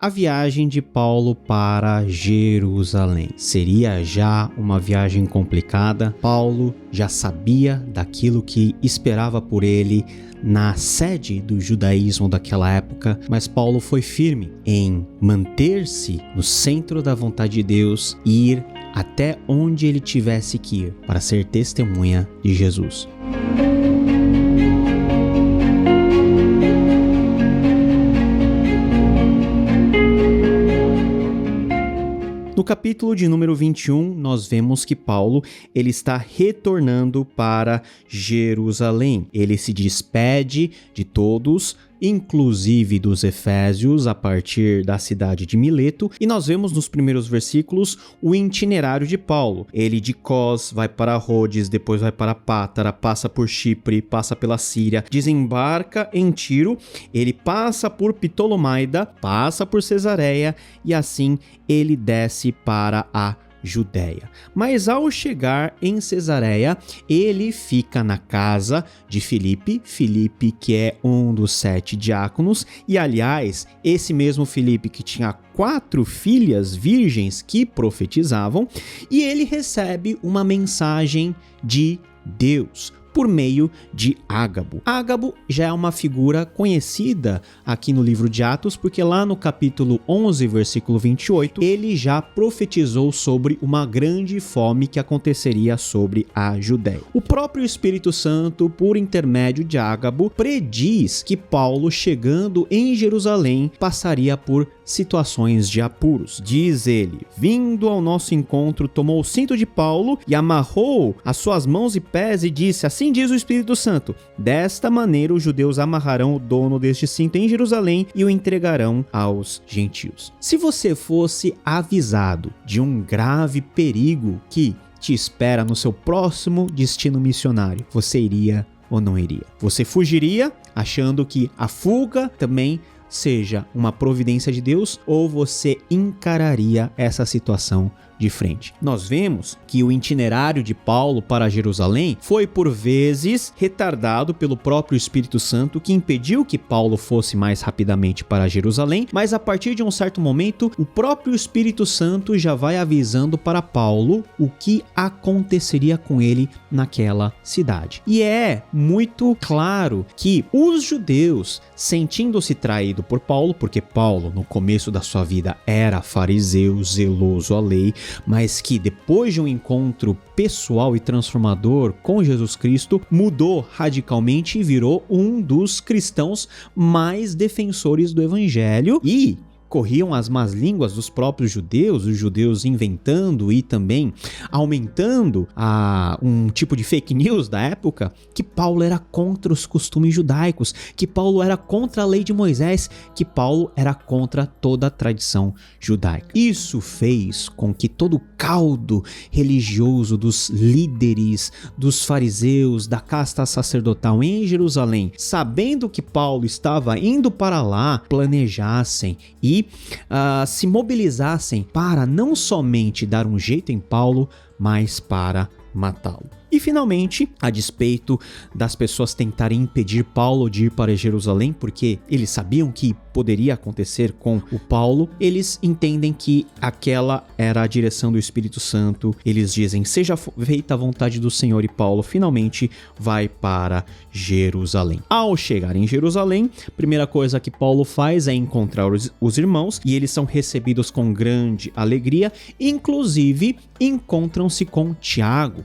A viagem de Paulo para Jerusalém seria já uma viagem complicada. Paulo já sabia daquilo que esperava por ele na sede do judaísmo daquela época, mas Paulo foi firme em manter-se no centro da vontade de Deus e ir até onde ele tivesse que ir para ser testemunha de Jesus. No capítulo de número 21, nós vemos que Paulo ele está retornando para Jerusalém. Ele se despede de todos, inclusive dos efésios, a partir da cidade de Mileto, e nós vemos nos primeiros versículos o itinerário de Paulo. Ele de Cós vai para Rhodes, depois vai para Pátara, passa por Chipre, passa pela Síria, desembarca em Tiro, ele passa por Ptolomaida, passa por Cesareia e assim ele desce para a Judéia. Mas ao chegar em Cesareia, ele fica na casa de Filipe, que é um dos 7 diáconos, e aliás, esse mesmo Filipe que tinha 4 filhas virgens que profetizavam, e ele recebe uma mensagem de Deus por meio de Ágabo. Ágabo já é uma figura conhecida aqui no livro de Atos, porque lá no capítulo 11, versículo 28, ele já profetizou sobre uma grande fome que aconteceria sobre a Judéia. O próprio Espírito Santo, por intermédio de Ágabo, prediz que Paulo, chegando em Jerusalém, passaria por situações de apuros. Diz ele: vindo ao nosso encontro, tomou o cinto de Paulo e amarrou as suas mãos e pés e disse: assim diz o Espírito Santo, desta maneira os judeus amarrarão o dono deste cinto em Jerusalém e o entregarão aos gentios. Se você fosse avisado de um grave perigo que te espera no seu próximo destino missionário, você iria ou não iria? Você fugiria achando que a fuga também seja uma providência de Deus, ou você encararia essa situação de frente? Nós vemos que o itinerário de Paulo para Jerusalém foi por vezes retardado pelo próprio Espírito Santo, que impediu que Paulo fosse mais rapidamente para Jerusalém, mas a partir de um certo momento o próprio Espírito Santo já vai avisando para Paulo o que aconteceria com ele naquela cidade. E é muito claro que os judeus, sentindo-se traídos por Paulo, porque Paulo no começo da sua vida era fariseu, zeloso à lei, mas que depois de um encontro pessoal e transformador com Jesus Cristo, mudou radicalmente e virou um dos cristãos mais defensores do evangelho, e corriam as más línguas dos próprios judeus, os judeus inventando e também aumentando um tipo de fake news da época, que Paulo era contra os costumes judaicos, que Paulo era contra a lei de Moisés, que Paulo era contra toda a tradição judaica. Isso fez com que todo o caldo religioso dos líderes, dos fariseus, da casta sacerdotal em Jerusalém, sabendo que Paulo estava indo para lá, planejassem e se mobilizassem para não somente dar um jeito em Paulo, mas para matá-lo. E finalmente, a despeito das pessoas tentarem impedir Paulo de ir para Jerusalém, porque eles sabiam que poderia acontecer com o Paulo, eles entendem que aquela era a direção do Espírito Santo. Eles dizem: seja feita a vontade do Senhor, e Paulo finalmente vai para Jerusalém. Ao chegar em Jerusalém, a primeira coisa que Paulo faz é encontrar os irmãos, e eles são recebidos com grande alegria. Inclusive, encontram-se com Tiago,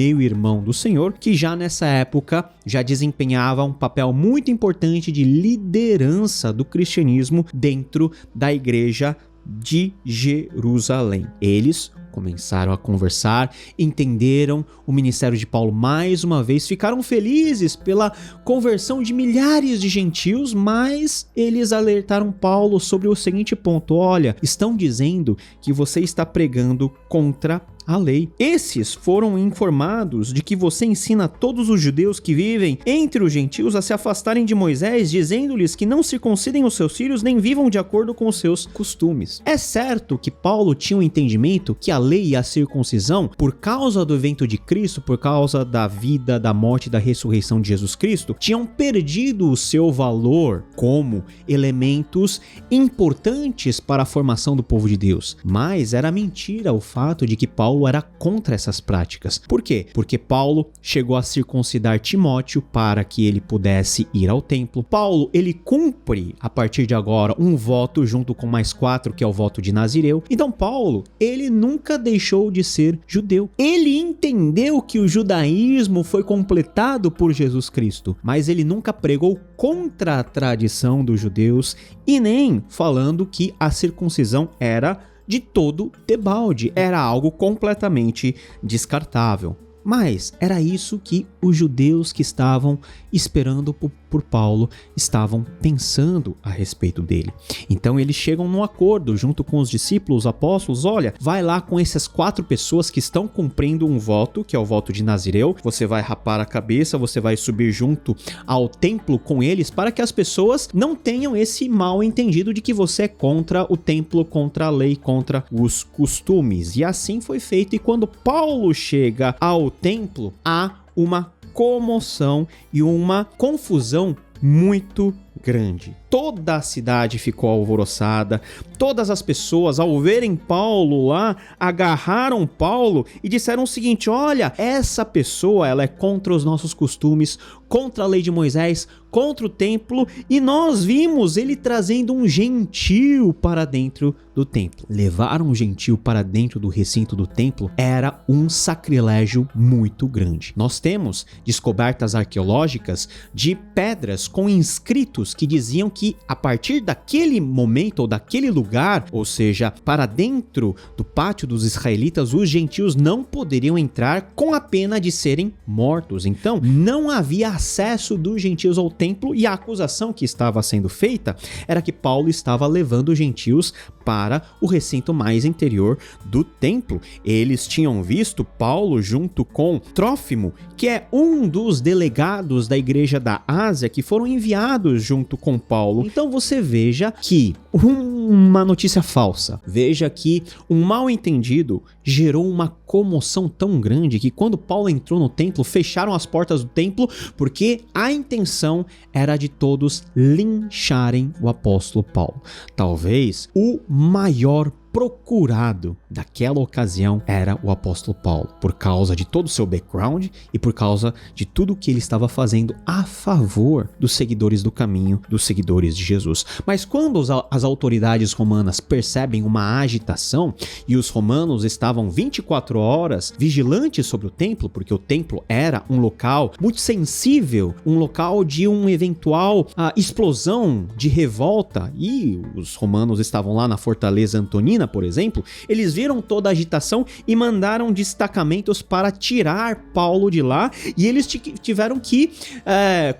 meio-irmão do Senhor, que já nessa época já desempenhava um papel muito importante de liderança do cristianismo dentro da igreja de Jerusalém. Eles começaram a conversar, entenderam o ministério de Paulo mais uma vez, ficaram felizes pela conversão de milhares de gentios, mas eles alertaram Paulo sobre o seguinte ponto: olha, estão dizendo que você está pregando contra a lei. Esses foram informados de que você ensina todos os judeus que vivem entre os gentios a se afastarem de Moisés, dizendo-lhes que não circuncidem os seus filhos nem vivam de acordo com os seus costumes. É certo que Paulo tinha um entendimento que a lei e a circuncisão, por causa do evento de Cristo, por causa da vida, da morte e da ressurreição de Jesus Cristo, tinham perdido o seu valor como elementos importantes para a formação do povo de Deus. Mas era mentira o fato de que Paulo era contra essas práticas. Por quê? Porque Paulo chegou a circuncidar Timóteo para que ele pudesse ir ao templo. Paulo, ele cumpre a partir de agora um voto junto com mais 4, que é o voto de Nazireu. Então Paulo, ele nunca deixou de ser judeu. Ele entendeu que o judaísmo foi completado por Jesus Cristo, mas ele nunca pregou contra a tradição dos judeus e nem falando que a circuncisão era de todo debalde, era algo completamente descartável. Mas era isso que os judeus que estavam esperando por Paulo estavam pensando a respeito dele. Então eles chegam num acordo junto com os discípulos, os apóstolos: olha, vai lá com essas 4 pessoas que estão cumprindo um voto, que é o voto de Nazireu, você vai rapar a cabeça, você vai subir junto ao templo com eles, para que as pessoas não tenham esse mal entendido de que você é contra o templo, contra a lei, contra os costumes. E assim foi feito, e quando Paulo chega ao templo, há uma comoção e uma confusão muito grande. Toda a cidade ficou alvoroçada, todas as pessoas, ao verem Paulo lá, agarraram Paulo e disseram o seguinte: olha, essa pessoa, ela é contra os nossos costumes, contra a lei de Moisés, contra o templo, e nós vimos ele trazendo um gentio para dentro do templo. Levar um gentio para dentro do recinto do templo era um sacrilégio muito grande. Nós temos descobertas arqueológicas de pedras com inscritos que diziam que a partir daquele momento ou daquele lugar, ou seja, para dentro do pátio dos israelitas, os gentios não poderiam entrar com a pena de serem mortos. Então, não havia acesso dos gentios ao templo, e a acusação que estava sendo feita era que Paulo estava levando os gentios para o recinto mais interior do templo. Eles tinham visto Paulo junto com Trófimo, que é um dos delegados da igreja da Ásia que foram enviados junto com Paulo. Então você veja que uma notícia falsa, veja que um mal entendido gerou uma comoção tão grande que quando Paulo entrou no templo, fecharam as portas do templo, porque a intenção era de todos lincharem o apóstolo Paulo. Talvez o maior procurado daquela ocasião era o apóstolo Paulo, por causa de todo o seu background e por causa de tudo que ele estava fazendo a favor dos seguidores do caminho, dos seguidores de Jesus. Mas quando as autoridades romanas percebem uma agitação e os romanos estavam 24 horas vigilantes sobre o templo, porque o templo era um local muito sensível, um local de uma eventual explosão de revolta, e os romanos estavam lá na fortaleza Antonina, por exemplo, eles viram toda a agitação e mandaram destacamentos para tirar Paulo de lá, e eles tiveram que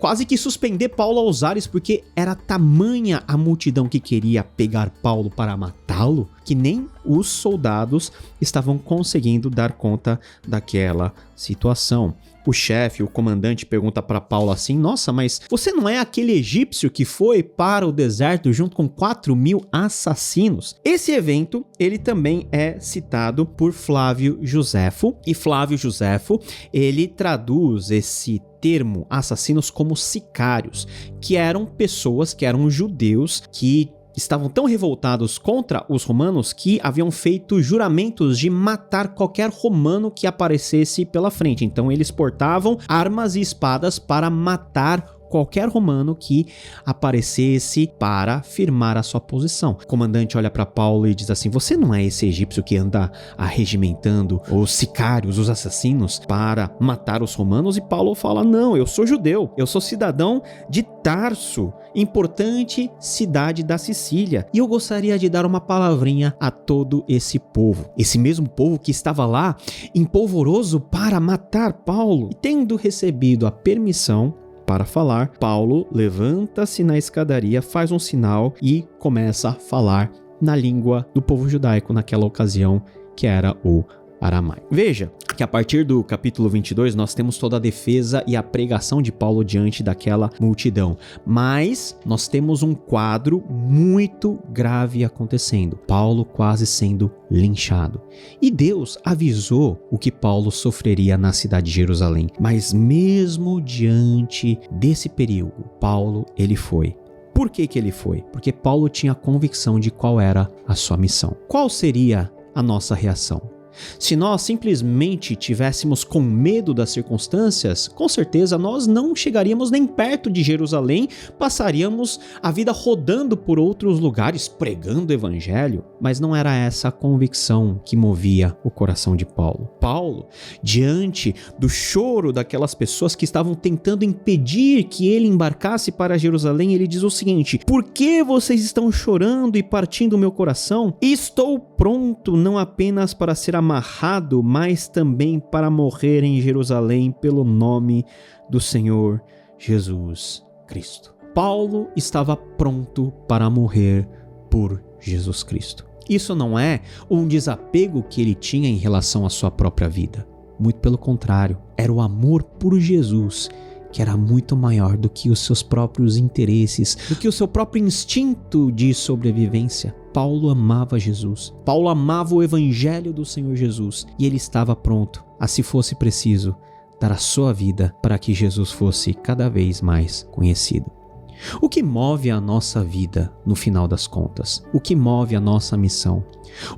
quase que suspender Paulo aos ares, porque era tamanha a multidão que queria pegar Paulo para matá-lo, que nem os soldados estavam conseguindo dar conta daquela situação. O chefe, o comandante, pergunta para Paulo assim: nossa, mas você não é aquele egípcio que foi para o deserto junto com 4.000 assassinos? Esse evento, ele também é citado por Flávio Josefo, e Flávio Josefo, ele traduz esse termo assassinos como sicários, que eram pessoas, que eram judeus, que estavam tão revoltados contra os romanos que haviam feito juramentos de matar qualquer romano que aparecesse pela frente. Então eles portavam armas e espadas para matar qualquer romano que aparecesse para firmar a sua posição. O comandante olha para Paulo e diz assim: você não é esse egípcio que anda arregimentando os sicários, os assassinos, para matar os romanos? E Paulo fala: não, eu sou judeu, eu sou cidadão de Tarso, importante cidade da Sicília, e eu gostaria de dar uma palavrinha a todo esse povo, esse mesmo povo que estava lá empolvoroso para matar Paulo. E tendo recebido a permissão para falar, Paulo levanta-se na escadaria, faz um sinal e começa a falar na língua do povo judaico naquela ocasião, que era o aramaico. Veja que a partir do capítulo 22 nós temos toda a defesa e a pregação de Paulo diante daquela multidão, mas nós temos um quadro muito grave acontecendo, Paulo quase sendo linchado. E Deus avisou o que Paulo sofreria na cidade de Jerusalém, mas mesmo diante desse perigo, Paulo ele foi. Por que ele foi? Porque Paulo tinha a convicção de qual era a sua missão. Qual seria a nossa reação? Se nós simplesmente tivéssemos com medo das circunstâncias, com certeza nós não chegaríamos nem perto de Jerusalém, passaríamos a vida rodando por outros lugares, pregando o evangelho, mas não era essa a convicção que movia o coração de Paulo. Paulo, diante do choro daquelas pessoas que estavam tentando impedir que ele embarcasse para Jerusalém, ele diz o seguinte: por que vocês estão chorando e partindo o meu coração? Estou pronto não apenas para ser amarrado, mas também para morrer em Jerusalém pelo nome do Senhor Jesus Cristo. Paulo estava pronto para morrer por Jesus Cristo. Isso não é um desapego que ele tinha em relação à sua própria vida. Muito pelo contrário, era o amor por Jesus que era muito maior do que os seus próprios interesses, do que o seu próprio instinto de sobrevivência. Paulo amava Jesus. Paulo amava o evangelho do Senhor Jesus e ele estava pronto a, se fosse preciso, dar a sua vida para que Jesus fosse cada vez mais conhecido. O que move a nossa vida no final das contas? O que move a nossa missão?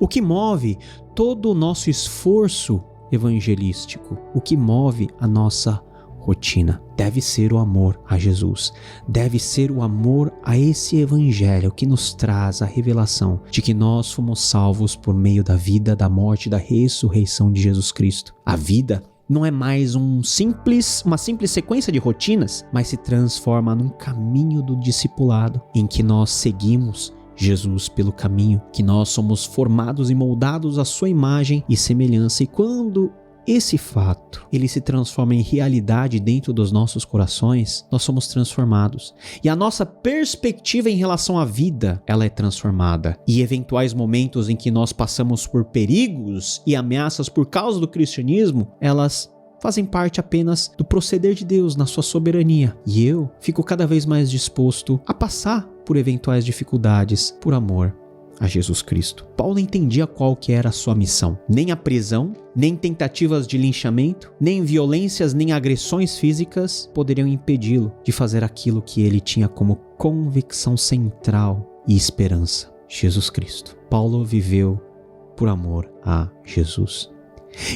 O que move todo o nosso esforço evangelístico? O que move a nossa rotina? Deve ser o amor a Jesus, deve ser o amor a esse evangelho que nos traz a revelação de que nós fomos salvos por meio da vida, da morte e da ressurreição de Jesus Cristo. A vida não é mais uma simples sequência de rotinas, mas se transforma num caminho do discipulado, em que nós seguimos Jesus pelo caminho, que nós somos formados e moldados à sua imagem e semelhança, e quando esse fato, ele se transforma em realidade dentro dos nossos corações, nós somos transformados. E a nossa perspectiva em relação à vida, ela é transformada. E eventuais momentos em que nós passamos por perigos e ameaças por causa do cristianismo, elas fazem parte apenas do proceder de Deus na sua soberania. E eu fico cada vez mais disposto a passar por eventuais dificuldades por amor a Jesus Cristo. Paulo entendia qual que era a sua missão. Nem a prisão, nem tentativas de linchamento, nem violências, nem agressões físicas poderiam impedi-lo de fazer aquilo que ele tinha como convicção central e esperança: Jesus Cristo. Paulo viveu por amor a Jesus.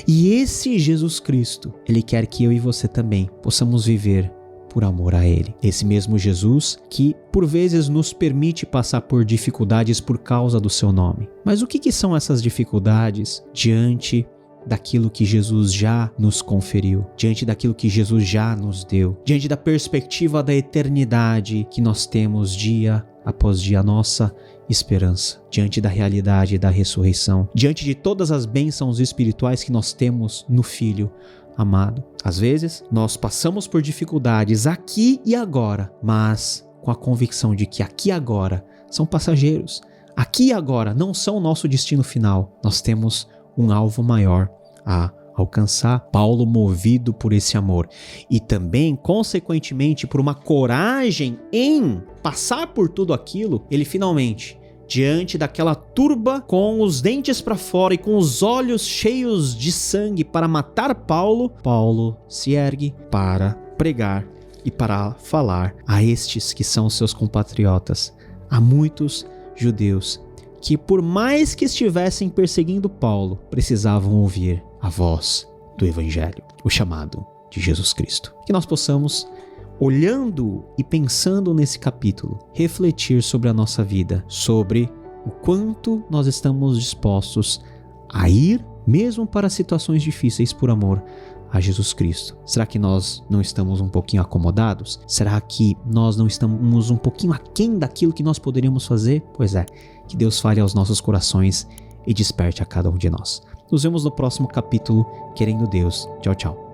E esse Jesus Cristo, ele quer que eu e você também possamos viver por amor a Ele. Esse mesmo Jesus que, por vezes, nos permite passar por dificuldades por causa do seu nome. Mas o que são essas dificuldades diante daquilo que Jesus já nos conferiu, diante daquilo que Jesus já nos deu, diante da perspectiva da eternidade que nós temos dia após dia, a nossa esperança, diante da realidade da ressurreição, diante de todas as bênçãos espirituais que nós temos no Filho amado. Às vezes, nós passamos por dificuldades aqui e agora, mas com a convicção de que aqui e agora são passageiros. Aqui e agora não são o nosso destino final. Nós temos um alvo maior a alcançar. Paulo, movido por esse amor e também, consequentemente, por uma coragem em passar por tudo aquilo, ele finalmente, diante daquela turba com os dentes para fora e com os olhos cheios de sangue para matar Paulo, Paulo se ergue para pregar e para falar a estes que são seus compatriotas, a muitos judeus que, por mais que estivessem perseguindo Paulo, precisavam ouvir a voz do Evangelho, o chamado de Jesus Cristo. Que nós possamos, olhando e pensando nesse capítulo, refletir sobre a nossa vida, sobre o quanto nós estamos dispostos a ir, mesmo para situações difíceis, por amor a Jesus Cristo. Será que nós não estamos um pouquinho acomodados? Será que nós não estamos um pouquinho aquém daquilo que nós poderíamos fazer? Pois é, que Deus fale aos nossos corações e desperte a cada um de nós. Nos vemos no próximo capítulo, querendo Deus. Tchau, tchau.